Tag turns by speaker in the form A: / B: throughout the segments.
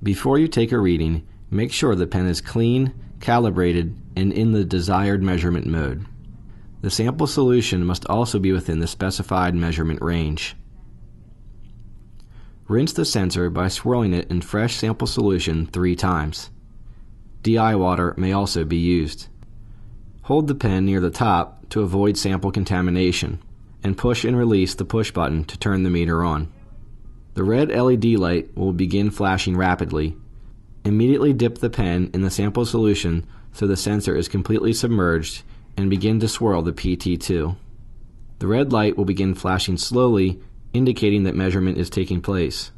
A: Before you take a reading, make sure the pen is clean, calibrated, and in the desired measurement mode. The sample solution must also be within the specified measurement range. Rinse the sensor by swirling it in fresh sample solution 3 times. DI water may also be used. Hold the pen near the top to avoid sample contamination, and push and release the push button to turn the meter on. The red LED light will begin flashing rapidly. Immediately dip the pen in the sample solution so the sensor is completely submerged and begin to swirl the PT2. The red light will begin flashing slowly, indicating that measurement is taking place.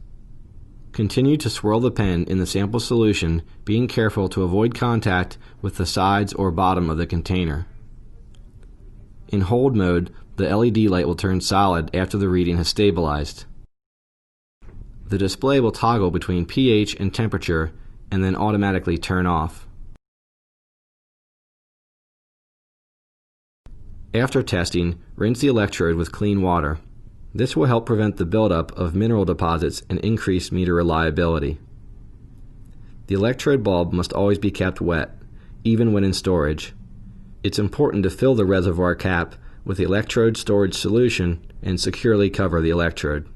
A: Continue to swirl the pen in the sample solution, being careful to avoid contact with the sides or bottom of the container. In hold mode, the LED light will turn solid after the reading has stabilized. The display will toggle between pH and temperature and then automatically turn off. After testing, rinse the electrode with clean water. This will help prevent the buildup of mineral deposits and increase meter reliability. The electrode bulb must always be kept wet, even when in storage. It's important to fill the reservoir cap with the electrode storage solution and securely cover the electrode.